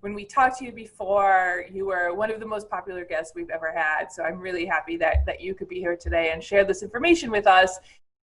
When we talked to you before, you were one of the most popular guests we've ever had. So I'm really happy that you could be here today and share this information with us.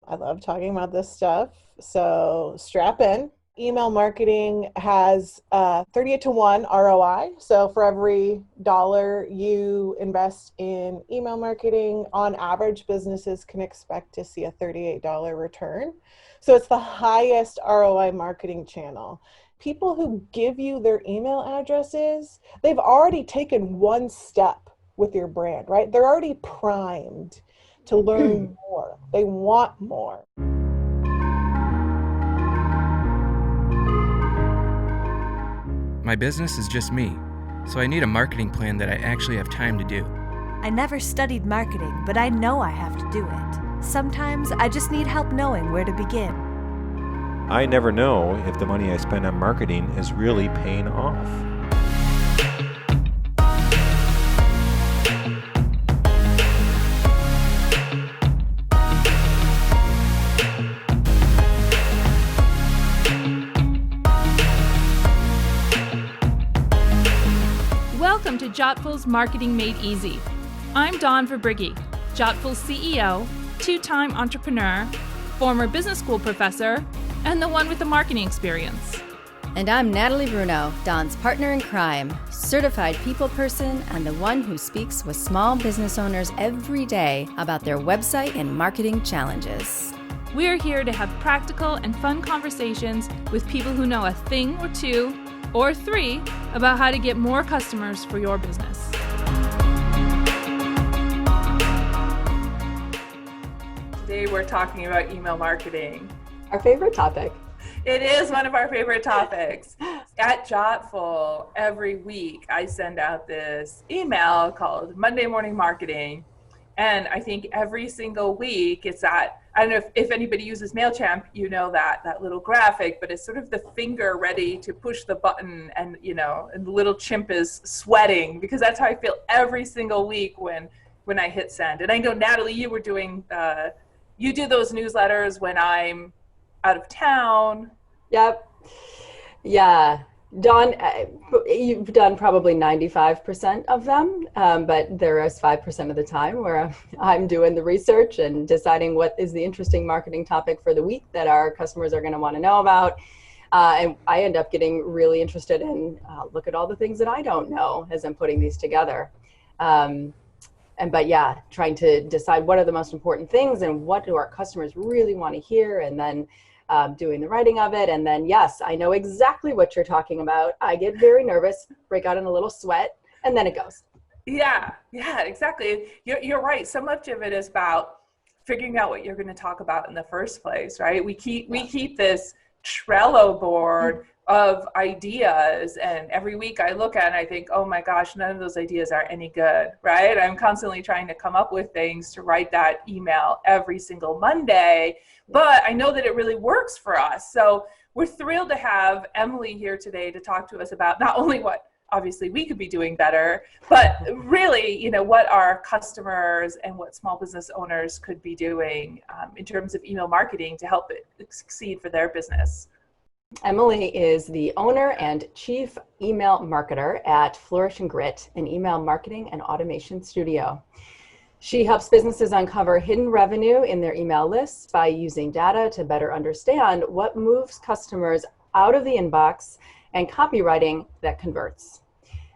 I love talking about this stuff. So strap in. Email marketing has 38 to 1 ROI. So for every dollar you invest in email marketing, on average, businesses can expect to see a $38 return. So it's the highest ROI marketing channel. People who give you their email addresses, they've already taken one step with your brand, right? They're already primed to learn more. They want more. My business is just me, so I need a marketing plan that I actually have time to do. I never studied marketing, but I know I have to do it. Sometimes I just need help knowing where to begin. I never know if the money I spend on marketing is really paying off. Welcome to Jottful's Marketing Made Easy. I'm Dawn Verbrigghe, Jottful's CEO, two-time entrepreneur, former business school professor, and the one with the marketing experience. And I'm Natalie Bruno, Dawn's partner in crime, certified people person, and the one who speaks with small business owners every day about their website and marketing challenges. We're here to have practical and fun conversations with people who know a thing or two or three about how to get more customers for your business. Today we're talking about email marketing. Our favorite topic. It is one of our favorite topics. At Jottful, every week I send out this email called Monday Morning Marketing. And I think every single week it's that, I don't know if anybody uses MailChimp, you know that little graphic, but it's sort of the finger ready to push the button and, and the little chimp is sweating, because that's how I feel every single week when I hit send. And I know, Natalie, you were doing, you do those newsletters when I'm out of town. Yep. Yeah. Dawn, you've done probably 95% of them, but there is 5% of the time where I'm doing the research and deciding what is the interesting marketing topic for the week that our customers are going to want to know about. And I end up getting really interested in, look at all the things that I don't know as I'm putting these together. But yeah, trying to decide what are the most important things and what do our customers really want to hear, and then doing the writing of it. And then, yes, I know exactly what you're talking about. I get very nervous, break out in a little sweat, and then it goes. Yeah, exactly. You're right. So much of it is about figuring out what you're going to talk about in the first place, right? We keep this Trello board of ideas, and every week I look at it and I think, oh my gosh, none of those ideas are any good, right? I'm constantly trying to come up with things to write that email every single Monday, but I know that it really works for us. So we're thrilled to have Emily here today to talk to us about not only what obviously we could be doing better, but really, what our customers and what small business owners could be doing in terms of email marketing to help it succeed for their business. Emily is the owner and chief email marketer at Flourish and Grit, an email marketing and automation studio. She helps businesses uncover hidden revenue in their email lists by using data to better understand what moves customers out of the inbox and copywriting that converts.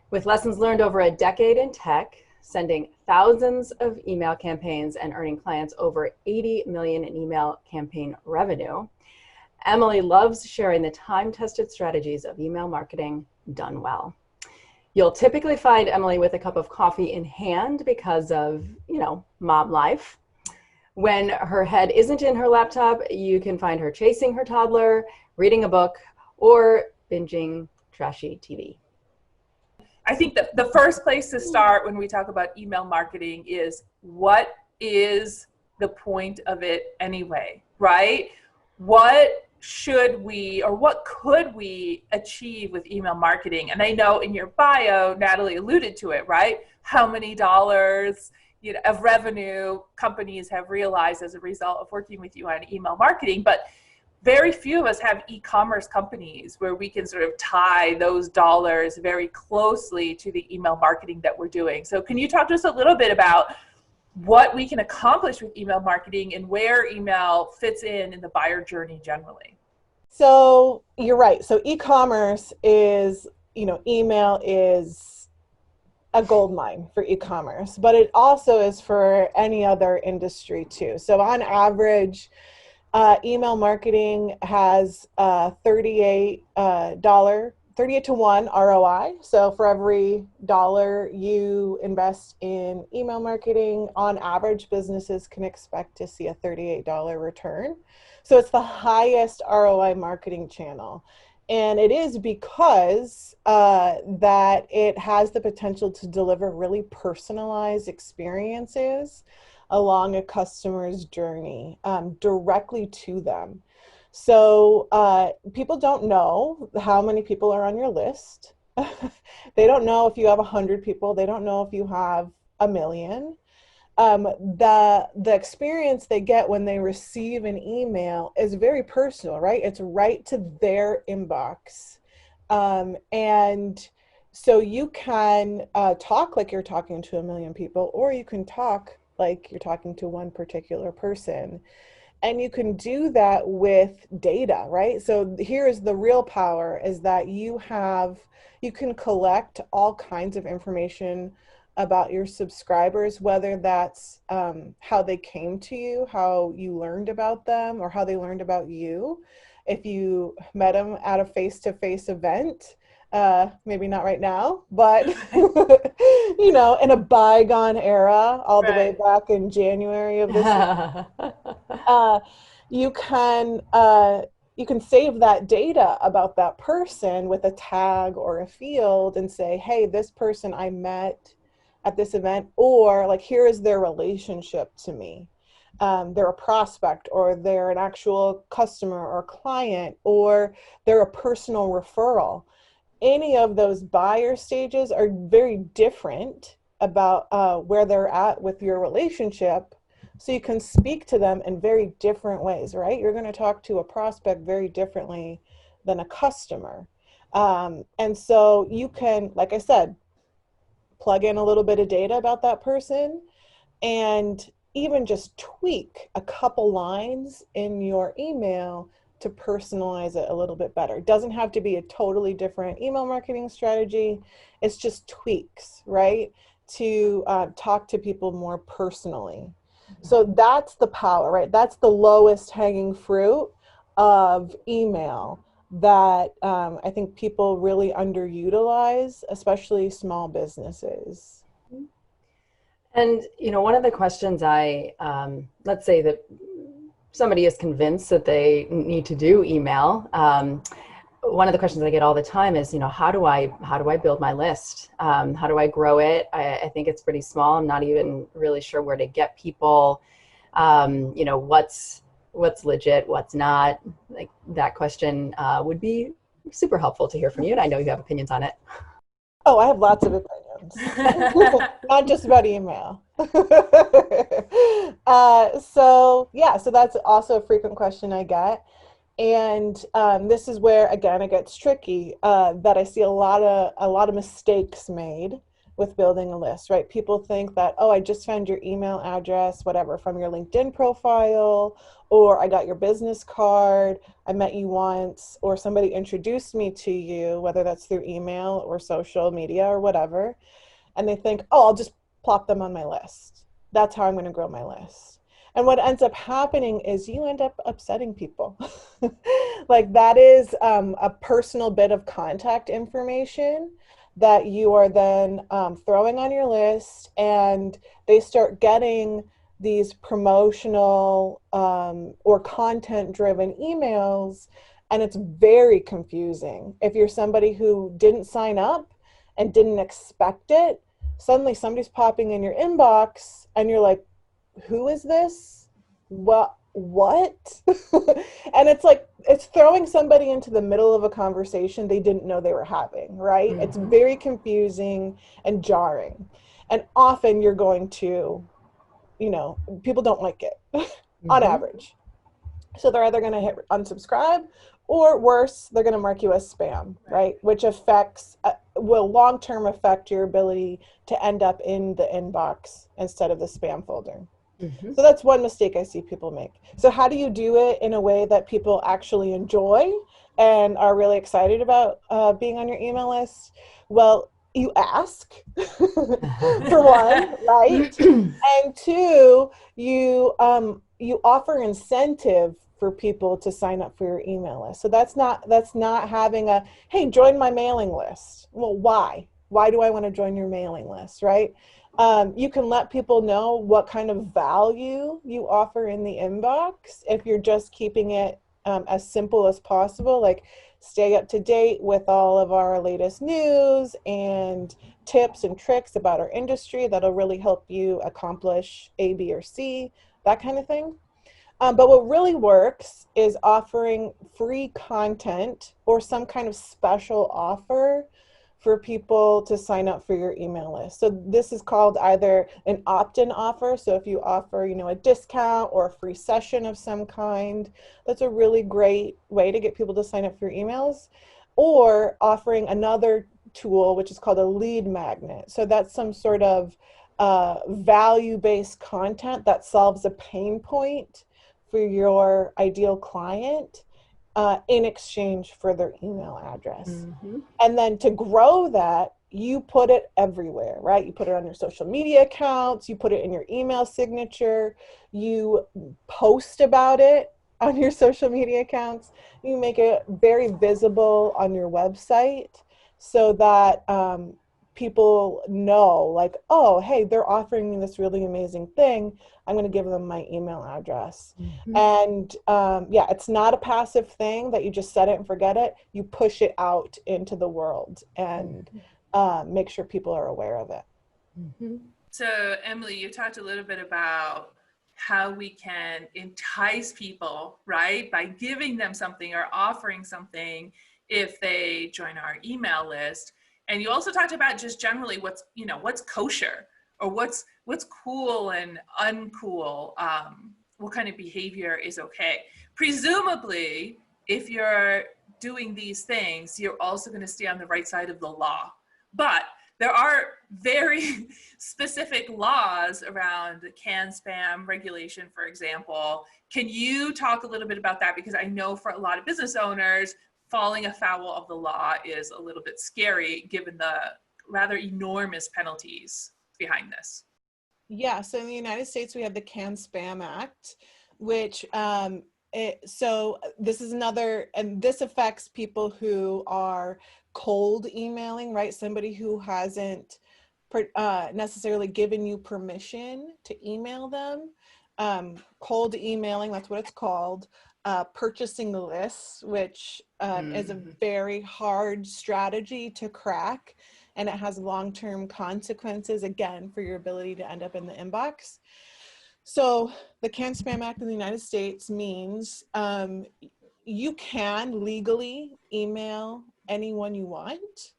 With lessons learned over a decade in tech, sending thousands of email campaigns and earning clients over 80 million in email campaign revenue, Emily loves sharing the time-tested strategies of email marketing done well. You'll typically find Emily with a cup of coffee in hand because of, mom life. When her head isn't in her laptop, you can find her chasing her toddler, reading a book, or binging trashy TV. I think that the first place to start when we talk about email marketing is, what is the point of it anyway, right? What should we, or what could we achieve with email marketing? And I know in your bio, Natalie alluded to it, right? How many dollars of revenue companies have realized as a result of working with you on email marketing. But very few of us have e-commerce companies where we can sort of tie those dollars very closely to the email marketing that we're doing. So can you talk to us a little bit about what we can accomplish with email marketing and where email fits in the buyer journey generally? So you're right. So e-commerce is, email is a gold mine for e-commerce, but it also is for any other industry too. So on average, email marketing has $38 to 1 ROI. So for every dollar you invest in email marketing, on average, businesses can expect to see a $38 return. So it's the highest ROI marketing channel. And it is because that it has the potential to deliver really personalized experiences along a customer's journey directly to them. So people don't know how many people are on your list. They don't know if you have 100 people. They don't know if you have 1 million. The experience they get when they receive an email is very personal, right? It's right to their inbox. And so you can talk like you're talking to 1 million people, or you can talk like you're talking to one particular person. And you can do that with data, right? So here's the real power, is that you can collect all kinds of information about your subscribers, whether that's how they came to you, how you learned about them, or how they learned about you. If you met them at a face-to-face event, maybe not right now, but in a bygone era, all the way back in January of this year, you can save that data about that person with a tag or a field and say, hey, this person I met at this event, or like, here is their relationship to me. They're a prospect, or they're an actual customer or client, or they're a personal referral. Any of those buyer stages are very different about where they're at with your relationship. So you can speak to them in very different ways, right? You're going to talk to a prospect very differently than a customer. And so you can, like I said, plug in a little bit of data about that person and even just tweak a couple lines in your email to personalize it a little bit better. It doesn't have to be a totally different email marketing strategy. It's just tweaks, right? To talk to people more personally. So that's the power, right? That's the lowest hanging fruit of email that I think people really underutilize, especially small businesses. And, one of the questions let's say that somebody is convinced that they need to do email. One of the questions I get all the time is, how do I build my list? How do I grow it? I think it's pretty small. I'm not even really sure where to get people. What's legit, what's not? Like, that question would be super helpful to hear from you. And I know you have opinions on it. Oh, I have lots of opinions, not just about email. So that's also a frequent question I get. And this is where, again, it gets tricky, that I see a lot of mistakes made with building a list, right? People think that, oh, I just found your email address, whatever, from your LinkedIn profile, or I got your business card, I met you once, or somebody introduced me to you, whether that's through email or social media or whatever. And they think, oh, I'll just plop them on my list. That's how I'm going to grow my list. And what ends up happening is you end up upsetting people. Like, that is a personal bit of contact information that you are then throwing on your list, and they start getting these promotional or content-driven emails, and it's very confusing. If you're somebody who didn't sign up and didn't expect it, suddenly somebody's popping in your inbox, and you're like, who is this? What? And it's like, it's throwing somebody into the middle of a conversation they didn't know they were having, right? Mm-hmm. It's very confusing and jarring. And often you're going to, people don't like it on average. So they're either going to hit unsubscribe, or worse, they're going to mark you as spam, right? Which affects, will long-term affect your ability to end up in the inbox instead of the spam folder. Mm-hmm. So that's one mistake I see people make. So how do you do it in a way that people actually enjoy and are really excited about being on your email list? Well, you ask, for one, right? And two, you offer incentive for people to sign up for your email list. So that's not having a, hey, join my mailing list. Well, why? Why do I want to join your mailing list, right? You can let people know what kind of value you offer in the inbox if you're just keeping it as simple as possible, like stay up to date with all of our latest news and tips and tricks about our industry that'll really help you accomplish A, B, or C, that kind of thing. But what really works is offering free content or some kind of special offer for people to sign up for your email list. So this is called either an opt-in offer. So if you offer, a discount or a free session of some kind, that's a really great way to get people to sign up for your emails. Or offering another tool, which is called a lead magnet. So that's some sort of value-based content that solves a pain point for your ideal client in exchange for their email address. Mm-hmm. And then to grow that, you put it everywhere, right? You put it on your social media accounts, you put it in your email signature, you post about it on your social media accounts, you make it very visible on your website so that people know, like, oh, hey, they're offering me this really amazing thing. I'm going to give them my email address. Mm-hmm. And it's not a passive thing that you just set it and forget it. You push it out into the world and make sure people are aware of it. Mm-hmm. So, Emily, you talked a little bit about how we can entice people, right, by giving them something or offering something if they join our email list. And you also talked about just generally what's kosher or what's cool and uncool, what kind of behavior is okay. Presumably, if you're doing these things, you're also going to stay on the right side of the law. But there are very specific laws around CAN spam regulation, for example. Can you talk a little bit about that? Because I know for a lot of business owners, falling afoul of the law is a little bit scary given the rather enormous penalties behind this. Yeah, so in the United States, we have the CAN Spam Act, which so this is another, and this affects people who are cold emailing, right? Somebody who hasn't necessarily given you permission to email them. Cold emailing, that's what it's called. Purchasing the lists, which is a very hard strategy to crack, and it has long-term consequences, again, for your ability to end up in the inbox. So the CAN Spam Act in the United States means you can legally email anyone you want.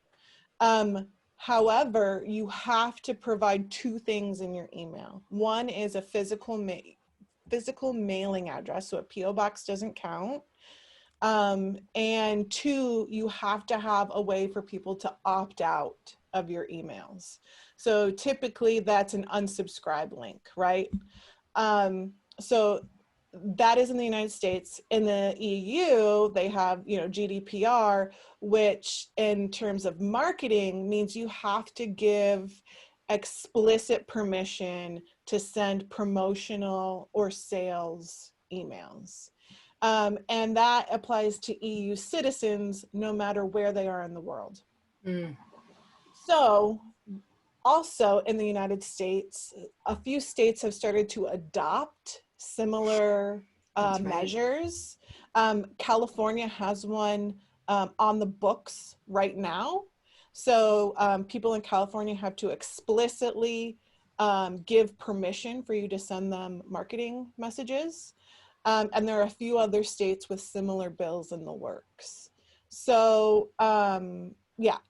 However, you have to provide two things in your email. One is a physical mailing address, so a PO box doesn't count. And two, you have to have a way for people to opt out of your emails. So typically that's an unsubscribe link, right? So that is in the United States. In the EU, they have, GDPR, which in terms of marketing means you have to give explicit permission to send promotional or sales emails. And that applies to EU citizens no matter where they are in the world. So also in the United States, a few states have started to adopt similar measures. California has one on the books right now. So people in California have to explicitly give permission for you to send them marketing messages. And there are a few other states with similar bills in the works. So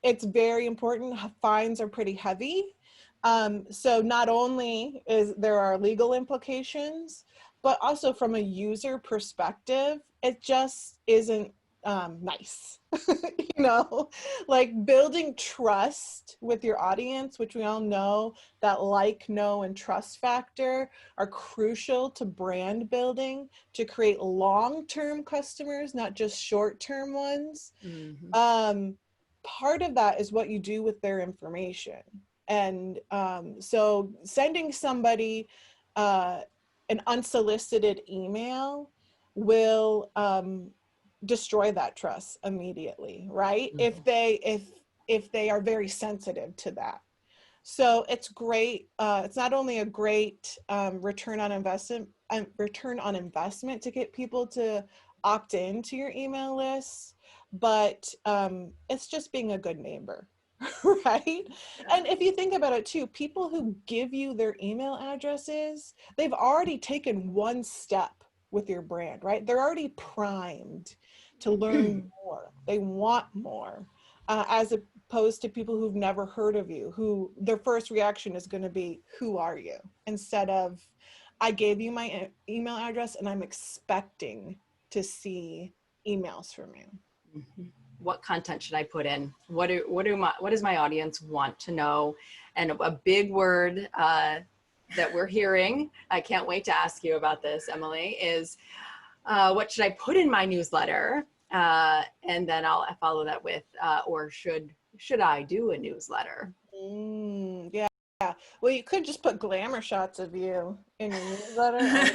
it's very important. Fines are pretty heavy. So not only is there are legal implications, but also from a user perspective, it just isn't nice. You know, like building trust with your audience, which we all know that like, know, and trust factor are crucial to brand building to create long-term customers, not just short-term ones. Part of that is what you do with their information. And so sending somebody an unsolicited email will destroy that trust immediately, right? If they are very sensitive to that. So it's great. It's not only a great return on investment to get people to opt into your email list, but it's just being a good neighbor, right? And if you think about it too, people who give you their email addresses, they've already taken one step with your brand, right? They're already primed to learn more. They want more, as opposed to people who've never heard of you, who their first reaction is going to be, who are you? Instead of, I gave you my email address and I'm expecting to see emails from you. What content should I put in? What does my audience want to know? And a big word that we're hearing, I can't wait to ask you about this, Emily, is what should I put in my newsletter? And then I'll follow that with, or should I do a newsletter? Yeah. Well, you could just put glamour shots of you in your newsletter.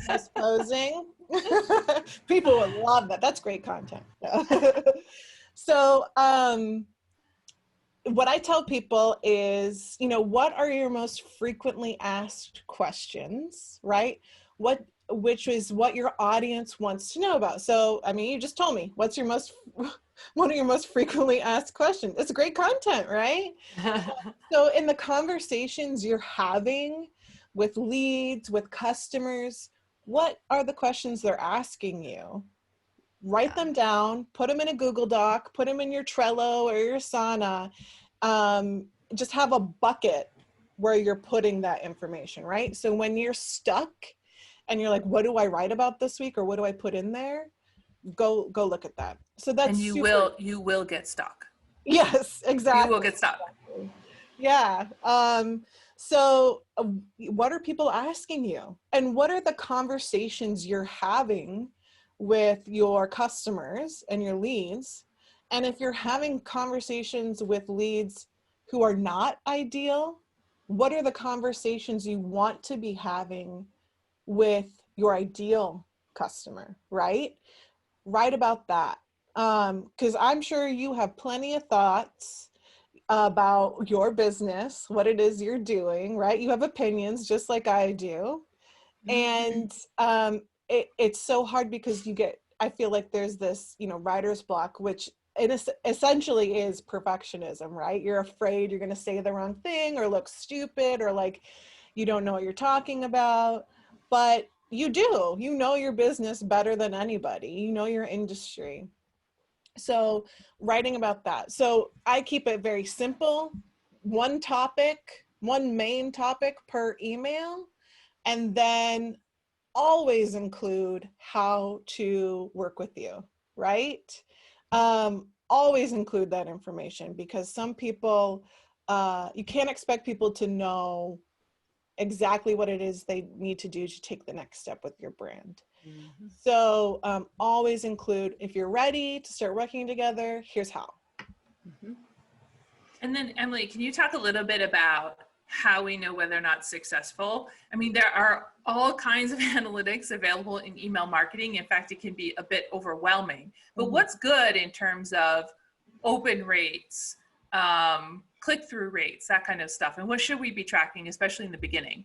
Just posing. People would love that. That's great content. So what I tell people is, you know, what are your most frequently asked questions, right? Which is what your audience wants to know about. So, I mean, you just told me, one of your most frequently asked questions. It's great content, right? So in the conversations you're having with leads, with customers, what are the questions they're asking you? Write them down, put them in a Google Doc, put them in your Trello or your Asana. Just have a bucket where you're putting that information, right? So when you're stuck and you're like, what do I write about this week? Or what do I put in there? Go look at that. So that's, and you will get stuck. Yes, exactly. You will get stuck. Yeah. So what are people asking you? And what are the conversations you're having with your customers and your leads? And if you're having conversations with leads who are not ideal, what are the conversations you want to be having with your ideal customer, right? Write about that. Because I'm sure you have plenty of thoughts about your business, what it is you're doing, right? You have opinions just like I do. And it's so hard because I feel like there's this, you know, writer's block, which it essentially is perfectionism, right? You're afraid you're going to say the wrong thing or look stupid or like you don't know what you're talking about. But you do. You know your business better than anybody. You know your industry. So writing about that. So I keep it very simple. One main topic per email, and then always include how to work with you, right? Always include that information, because some people, you can't expect people to know exactly what it is they need to do to take the next step with your brand. So always include, if you're ready to start working together, here's how. And then Emily, can you talk a little bit about how we know whether or not it's successful? I mean, there are all kinds of analytics available in email marketing. In fact, it can be a bit overwhelming, but what's good in terms of open rates, click-through rates, that kind of stuff? And what should we be tracking, especially in the beginning?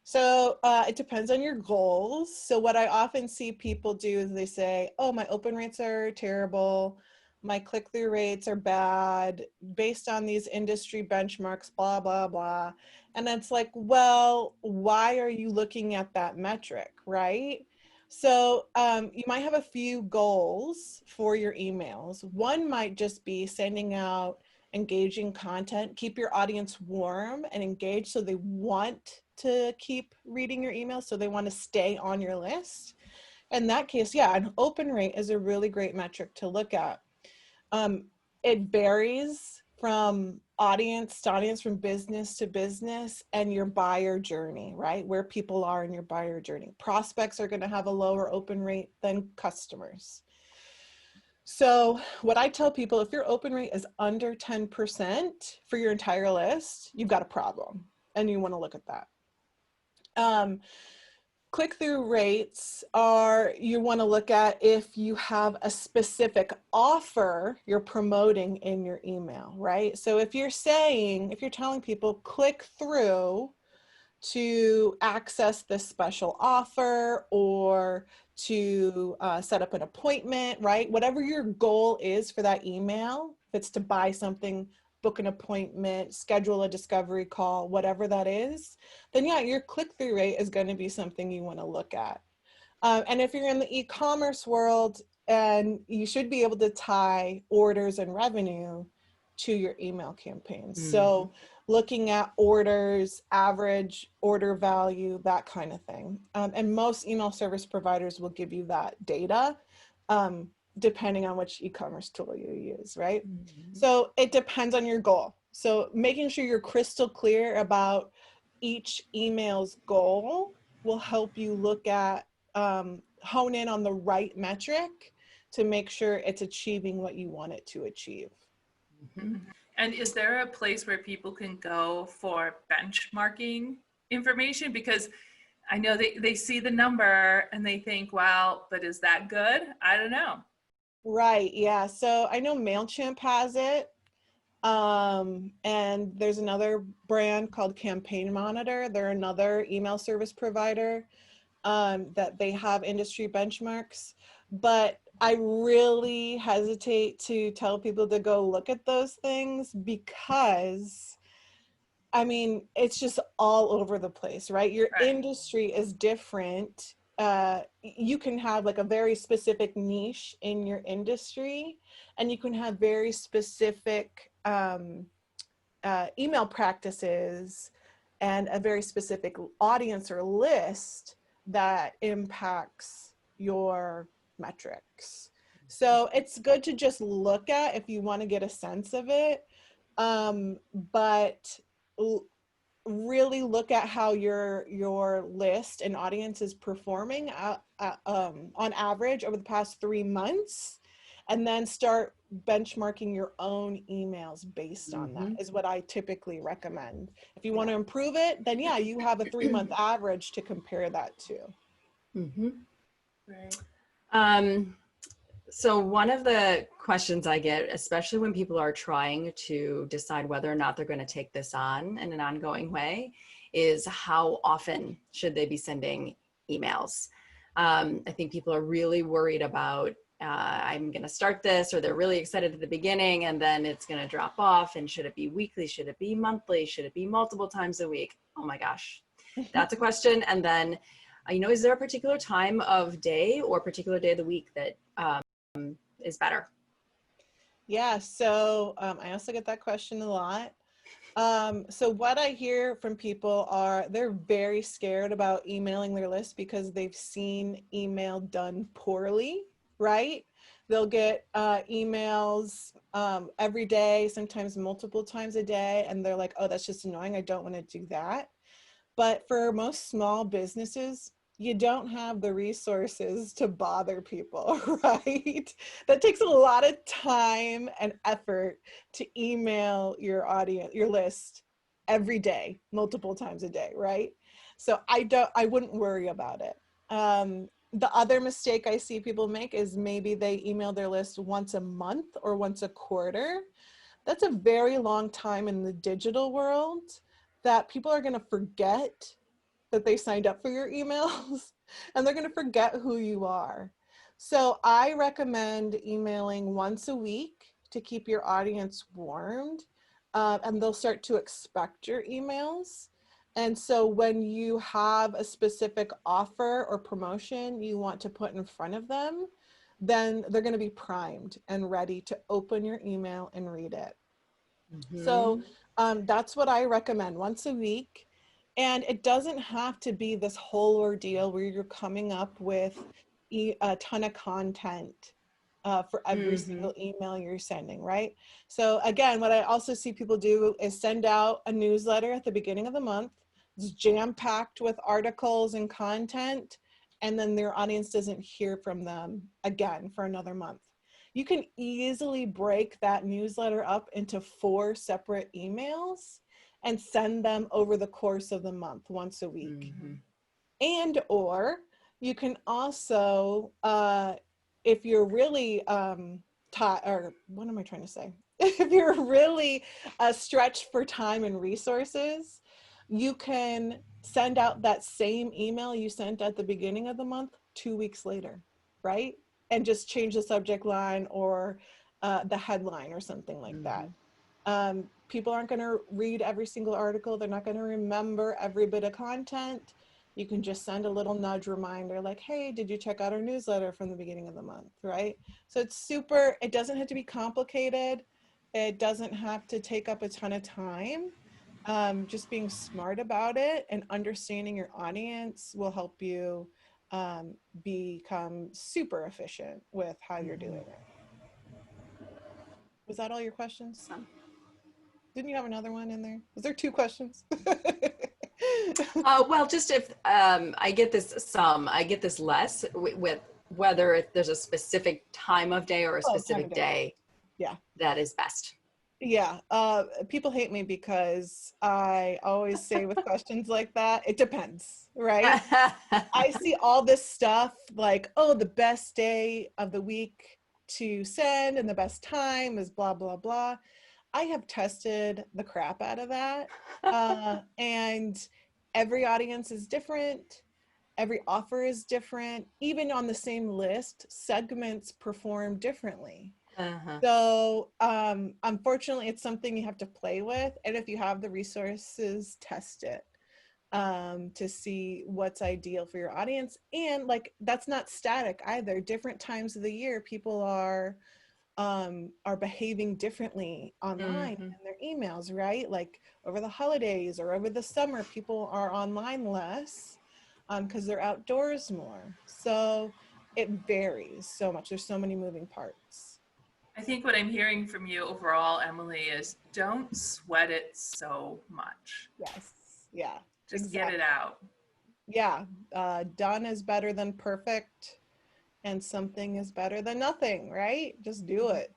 So it depends on your goals. So what I often see people do is they say, oh, my open rates are terrible. My click-through rates are bad based on these industry benchmarks, blah, blah, blah. And it's like, well, why are you looking at that metric, right? So you might have a few goals for your emails. One might just be sending out engaging content, keep your audience warm and engaged so they want to keep reading your emails, so they want to stay on your list. In that case, yeah, an open rate is a really great metric to look at. It varies from audience to audience, from business to business, and your buyer journey, right? Where people are in your buyer journey. Prospects are going to have a lower open rate than customers. So what I tell people, if your open rate is under 10% for your entire list, you've got a problem and you want to look at that. Click-through rates are, you want to look at if you have a specific offer you're promoting in your email, right? So if you're telling people click through to access this special offer or to set up an appointment, right? Whatever your goal is for that email, if it's to buy something, book an appointment, schedule a discovery call, whatever that is, then yeah, your click-through rate is going to be something you want to look at. And if you're in the e-commerce world, and you should be able to tie orders and revenue to your email campaigns. Mm-hmm. So looking at orders, average order value, that kind of thing. And most email service providers will give you that data. Depending on which e-commerce tool you use, right? Mm-hmm. So it depends on your goal. So making sure you're crystal clear about each email's goal will help you look at, hone in on the right metric to make sure it's achieving what you want it to achieve. Mm-hmm. And is there a place where people can go for benchmarking information? Because I know they see the number and they think, well, but is that good? I don't know. Right, yeah. So I know MailChimp has it. And there's another brand called Campaign Monitor. They're another email service provider that they have industry benchmarks. But I really hesitate to tell people to go look at those things because, I mean, it's just all over the place, right? Your industry is different. You can have like a very specific niche in your industry, and you can have very specific email practices and a very specific audience or list that impacts your metrics. So it's good to just look at if you want to get a sense of it, but really look at how your list and audience is performing on average over the past 3 months, and then start benchmarking your own emails based on that is what I typically recommend. If you want to improve it, then yeah, you have a 3-month average to compare that to. Mm-hmm. Right. So one of the questions I get, especially when people are trying to decide whether or not they're going to take this on in an ongoing way, is how often should they be sending emails? I think people are really worried about, I'm going to start this, or they're really excited at the beginning and then it's going to drop off. And should it be weekly? Should it be monthly? Should it be multiple times a week? Oh my gosh, that's a question. And then, is there a particular time of day or particular day of the week that is better? Yeah, so I also get that question a lot. So what I hear from people are they're very scared about emailing their list because they've seen email done poorly, right? They'll get emails every day, sometimes multiple times a day, and they're like, oh, that's just annoying. I don't want to do that. But for most small businesses, you don't have the resources to bother people, right? That takes a lot of time and effort to email your audience, your list every day, multiple times a day, right? So I wouldn't worry about it. The other mistake I see people make is maybe they email their list once a month or once a quarter. That's a very long time in the digital world that people are going to forget that they signed up for your emails, and they're going to forget who you are. So I recommend emailing once a week to keep your audience warmed, and they'll start to expect your emails. And so when you have a specific offer or promotion you want to put in front of them, then they're going to be primed and ready to open your email and read it. So that's what I recommend, once a week. And it doesn't have to be this whole ordeal where you're coming up with a ton of content for every single email you're sending, right? So again, what I also see people do is send out a newsletter at the beginning of the month. It's jam-packed with articles and content, and then their audience doesn't hear from them again for another month. You can easily break that newsletter up into 4 separate emails and send them over the course of the month, once a week. And or you can also, if you're really or what am I trying to say? If you're really stretched for time and resources, you can send out that same email you sent at the beginning of the month 2 weeks later, right? And just change the subject line or the headline or something like that. People aren't going to read every single article. They're not going to remember every bit of content. You can just send a little nudge reminder like, hey, did you check out our newsletter from the beginning of the month, right? So it's super, it doesn't have to be complicated. It doesn't have to take up a ton of time. Just being smart about it and understanding your audience will help you become super efficient with how you're doing it. Was that all your questions? Didn't you have another one in there? Was there 2 questions? Well, just if I get this less with whether there's a specific time of day or a specific day that is best. Yeah, people hate me because I always say with questions like that, it depends, right? I see all this stuff like, oh, the best day of the week to send and the best time is blah, blah, blah. I have tested the crap out of that. And every audience is different. Every offer is different. Even on the same list, segments perform differently. So unfortunately, it's something you have to play with. And if you have the resources, test it to see what's ideal for your audience. And like, that's not static either. Different times of the year, people are behaving differently online in their emails, right? Like over the holidays or over the summer, people are online less because they're outdoors more. So it varies so much. There's so many moving parts. I think what I'm hearing from you overall, Emily, is don't sweat it so much. Yes. Yeah. Just get it out. Yeah. Done is better than perfect, and something is better than nothing, right? Just do it.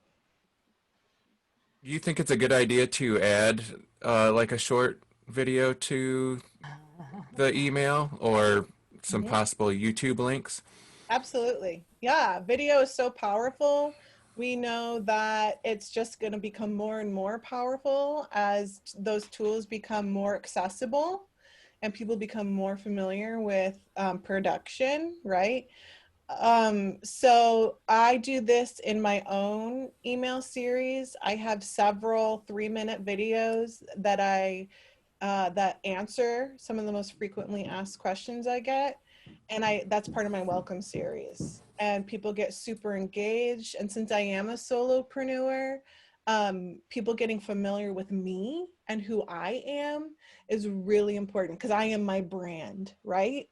Do you think it's a good idea to add like a short video to the email or some possible YouTube links? Absolutely. Yeah. Video is so powerful. We know that it's just going to become more and more powerful as those tools become more accessible and people become more familiar with production, right? So I do this in my own email series. I have several 3-minute videos that that answer some of the most frequently asked questions I get. And that's part of my welcome series. And people get super engaged. And since I am a solopreneur, people getting familiar with me and who I am is really important because I am my brand, right?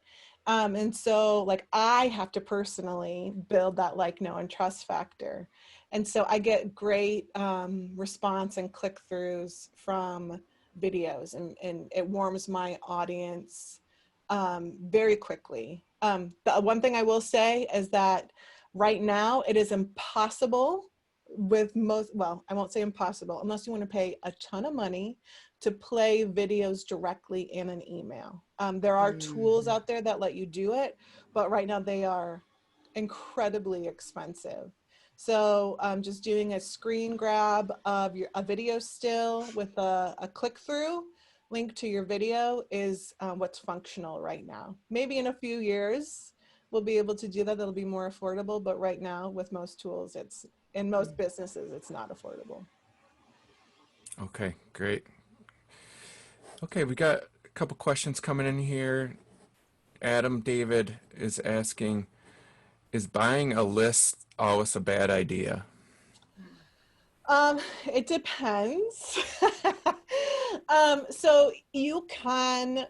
And so like I have to personally build that like, know, and trust factor. And so I get great response and click-throughs from videos, and it warms my audience very quickly. The one thing I will say is that right now it is impossible with most, well, I won't say impossible, unless you want to pay a ton of money to play videos directly in an email. There are tools out there that let you do it, but right now they are incredibly expensive. So just doing a screen grab of a video still with a click-through link to your video is what's functional right now. Maybe in a few years, we'll be able to do that. That'll be more affordable. But right now, with most tools, in most businesses, it's not affordable. Okay, great. Okay, we got a couple questions coming in here. Adam David is asking, is buying a list always a bad idea? It depends. So you can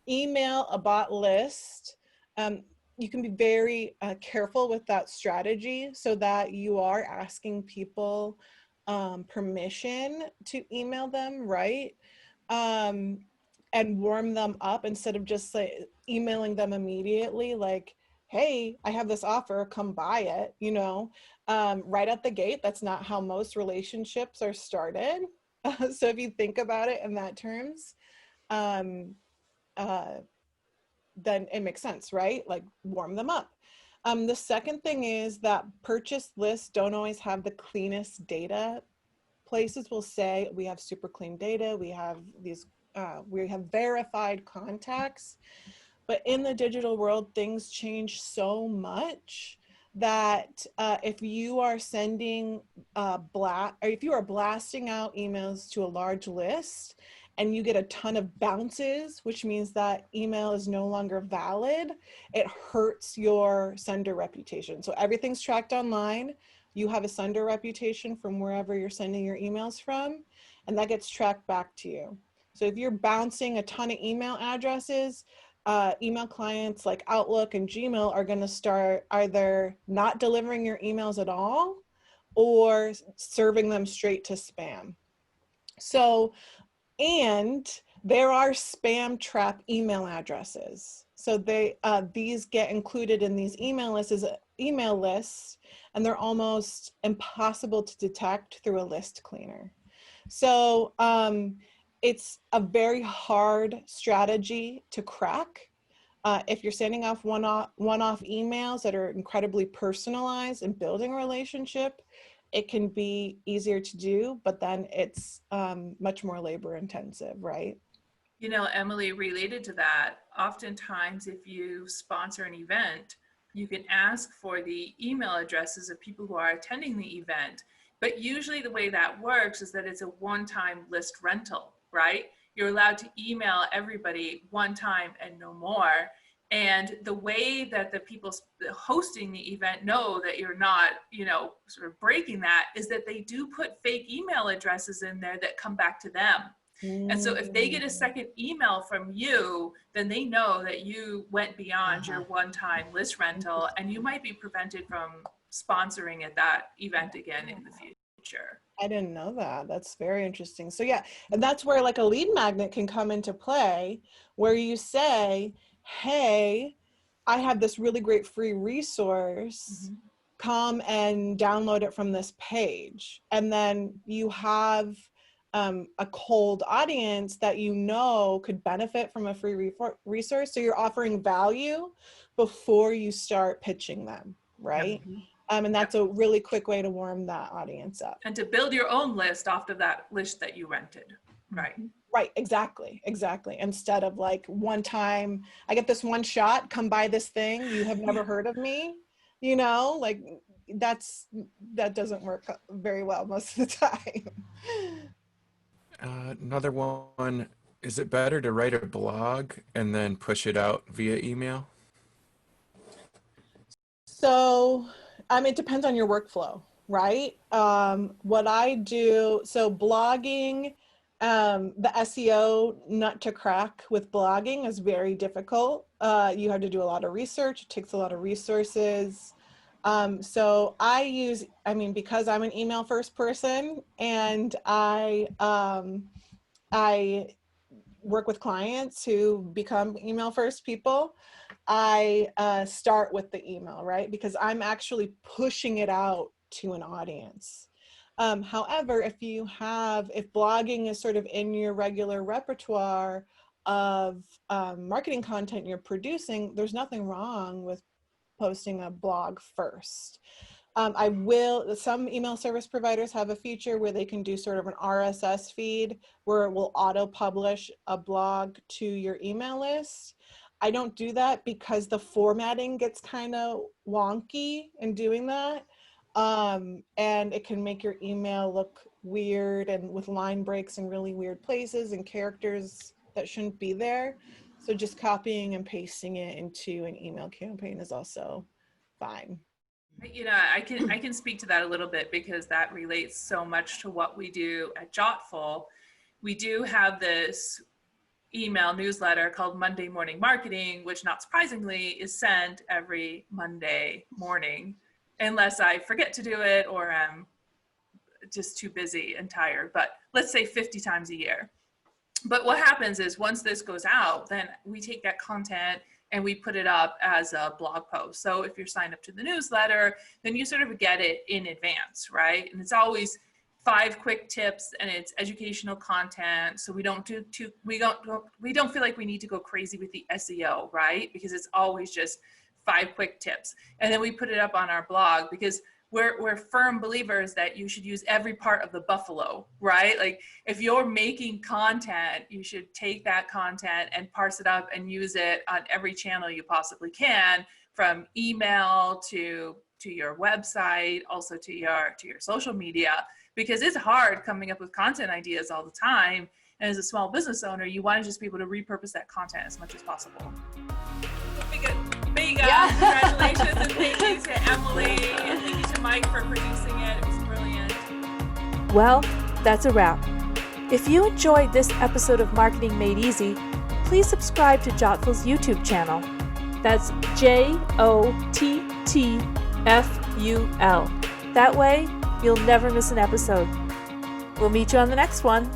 email a bot list. You can be very careful with that strategy so that you are asking people permission to email them, right? And warm them up instead of just like emailing them immediately, like, hey, I have this offer, come buy it, you know, right at the gate. That's not how most relationships are started. So if you think about it in that terms, um, then it makes sense, right? Like warm them up. The second thing is that purchase lists don't always have the cleanest data. Places will say we have super clean data, we have these, we have verified contacts, but in the digital world, things change so much that if you are sending or if you are blasting out emails to a large list and you get a ton of bounces, which means that email is no longer valid, it hurts your sender reputation. So everything's tracked online. You have a sender reputation from wherever you're sending your emails from, and that gets tracked back to you. So if you're bouncing a ton of email addresses, email clients like Outlook and Gmail are going to start either not delivering your emails at all or serving them straight to spam. So, and there are spam trap email addresses. So these get included in these email lists as email lists, and they're almost impossible to detect through a list cleaner. So it's a very hard strategy to crack. If you're sending off one-off emails that are incredibly personalized and building a relationship, it can be easier to do, but then it's much more labor intensive, right? You know, Emily, related to that, oftentimes if you sponsor an event, you can ask for the email addresses of people who are attending the event. But usually the way that works is that it's a one-time list rental, right? You're allowed to email everybody one time and no more. And the way that the people hosting the event know that you're not, you know, sort of breaking that is that they do put fake email addresses in there that come back to them. And so if they get a second email from you, then they know that you went beyond your one-time list rental, and you might be prevented from sponsoring at that event again in the future. I didn't know that. That's very interesting. So yeah, and that's where like a lead magnet can come into play, where you say, hey, I have this really great free resource. Come and download it from this page. And then you have a cold audience that you know could benefit from a free resource. So you're offering value before you start pitching them, right? And that's a really quick way to warm that audience up. And to build your own list off of that list that you rented, right? Right, exactly. Instead of like one time, I get this one shot, come buy this thing, you have never heard of me, you know, like that doesn't work very well most of the time. Another one, is it better to write a blog and then push it out via email? So, it depends on your workflow, right? What I do, so blogging, the SEO nut to crack with blogging is very difficult. You have to do a lot of research. It takes a lot of resources. So I use, because I'm an email first person and I work with clients who become email first people, I start with the email, right? Because I'm actually pushing it out to an audience. However, if blogging is sort of in your regular repertoire of marketing content you're producing, there's nothing wrong with posting a blog first. Some email service providers have a feature where they can do sort of an RSS feed where it will auto-publish a blog to your email list. I don't do that because the formatting gets kind of wonky in doing that. And it can make your email look weird and with line breaks in really weird places and characters that shouldn't be there. So just copying and pasting it into an email campaign is also fine. You know, I can speak to that a little bit because that relates so much to what we do at Jottful. We do have this email newsletter called Monday Morning Marketing, which not surprisingly is sent every Monday morning, unless I forget to do it or I'm just too busy and tired, but let's say 50 times a year. But what happens is once this goes out, then we take that content and we put it up as a blog post. So if you're signed up to the newsletter, then you sort of get it in advance, right? And it's always 5 quick tips and it's educational content. So we don't feel like we need to go crazy with the SEO, right? Because it's always just 5 quick tips. And then we put it up on our blog because we're firm believers that you should use every part of the buffalo, right? Like if you're making content, you should take that content and parse it up and use it on every channel you possibly can, from email to your website, also to your social media, because it's hard coming up with content ideas all the time. And as a small business owner, you want to just be able to repurpose that content as much as possible. Congratulations, and thank you to Emily, and thank you to Mike for producing it. It was brilliant. Well, that's a wrap. If you enjoyed this episode of Marketing Made Easy, please subscribe to Jottful's YouTube channel. That's JOTTFUL. That way, you'll never miss an episode. We'll meet you on the next one.